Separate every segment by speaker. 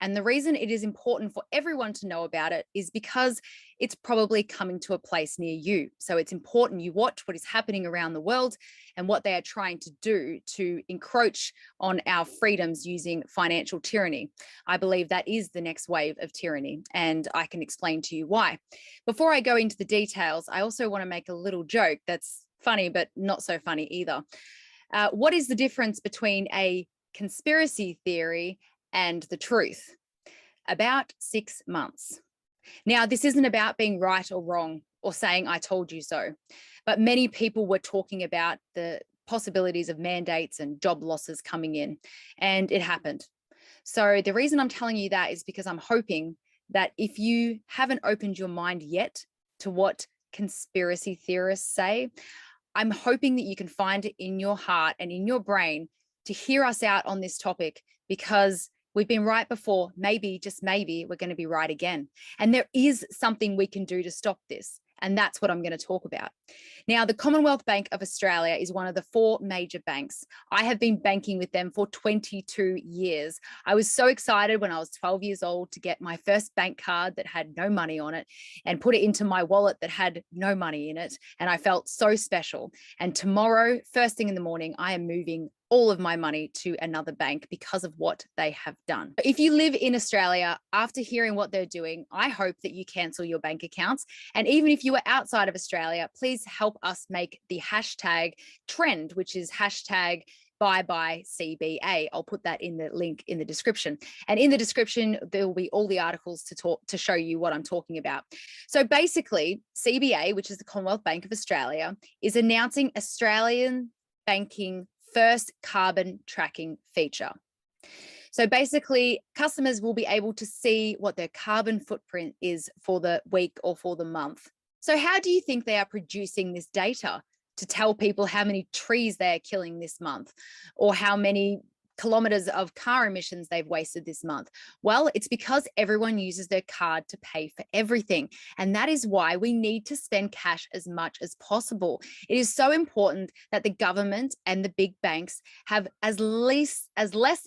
Speaker 1: And the reason it is important for everyone to know about it is because it's probably coming to a place near you. So it's important you watch what is happening around the world and what they are trying to do to encroach on our freedoms using financial tyranny. I believe that is the next wave of tyranny, and I can explain to you why. Before I go into the details, I also want to make a little joke that's funny, but not so funny either. What is the difference between a conspiracy theory and the truth? About 6 months. Now, this isn't about being right or wrong or saying I told you so, but many people were talking about the possibilities of mandates and job losses coming in, and it happened. So the reason I'm telling you that is because I'm hoping that if you haven't opened your mind yet to what conspiracy theorists say, I'm hoping that you can find it in your heart and in your brain to hear us out on this topic, because we've been right before. Maybe, just maybe, we're going to be right again. And there is something we can do to stop this. And that's what I'm going to talk about. Now, the Commonwealth Bank of Australia is one of the 4 major banks. I have been banking with them for 22 years. I was so excited when I was 12 years old to get my first bank card that had no money on it and put it into my wallet that had no money in it. And I felt so special. And tomorrow, first thing in the morning, I am moving all of my money to another bank because of what they have done. If you live in Australia, after hearing what they're doing, I hope that you cancel your bank accounts. And even if you are outside of Australia, please help us make the hashtag trend, which is hashtag bye bye CBA. I'll put that in the link in the description. And in the description, there will be all the articles to show you what I'm talking about. So basically, CBA, which is the Commonwealth Bank of Australia, is announcing Australian banking first carbon tracking feature. So basically, customers will be able to see what their carbon footprint is for the week or for the month. So how do you think they are producing this data to tell people how many trees they are killing this month, or how many kilometers of car emissions they've wasted this month? Well, it's because everyone uses their card to pay for everything. And that is why we need to spend cash as much as possible. It is so important that the government and the big banks have as less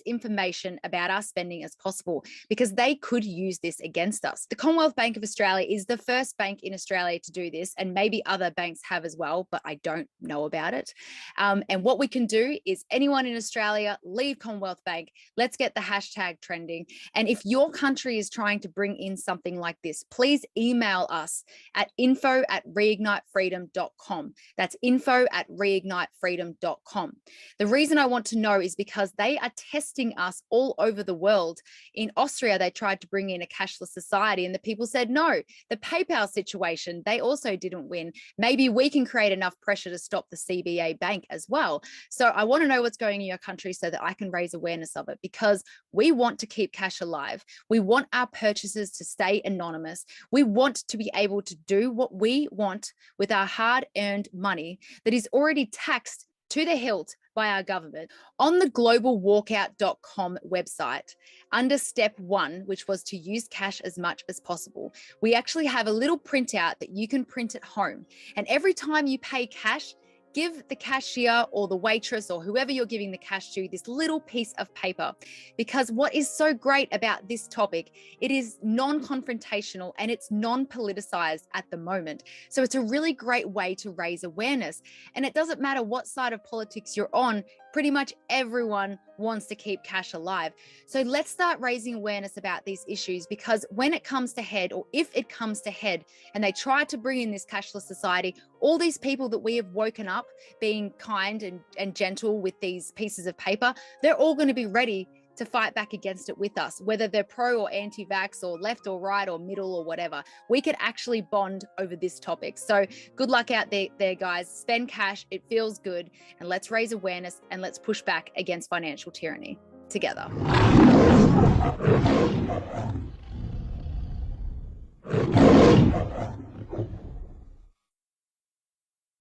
Speaker 1: information about our spending as possible, because they could use this against us. The Commonwealth Bank of Australia is the first bank in Australia to do this, and maybe other banks have as well, but I don't know about it. And what we can do is, anyone in Australia, leave Commonwealth Bank. Let's get the hashtag trending. And if your country is trying to bring in something like this, please email us at info@reignitefreedom.com. That's info@reignitefreedom.com. The reason I want to know is because they are testing us all over the world. In Austria, they tried to bring in a cashless society, and the people said no. The PayPal situation, they also didn't win. Maybe we can create enough pressure to stop the CBA bank as well. So I want to know what's going in your country so that I can raise awareness of it, because we want to keep cash alive. We want our purchases to stay anonymous. We want to be able to do what we want with our hard-earned money that is already taxed to the hilt by our government. On the globalwalkout.com website, under step 1, which was to use cash as much as possible, we actually have a little printout that you can print at home. And every time you pay cash, give the cashier or the waitress or whoever you're giving the cash to this little piece of paper. Because what is so great about this topic, it is non-confrontational and it's non-politicized at the moment. So it's a really great way to raise awareness. And it doesn't matter what side of politics you're on, pretty much everyone wants to keep cash alive. So let's start raising awareness about these issues, because when it comes to head, or if it comes to head, and they try to bring in this cashless society, all these people that we have woken up being kind and gentle with these pieces of paper, they're all going to be ready to fight back against it with us, whether they're pro or anti-vax or left or right or middle or whatever. We could actually bond over this topic. So good luck out there, guys. Spend cash. It feels good. And let's raise awareness and let's push back against financial tyranny together.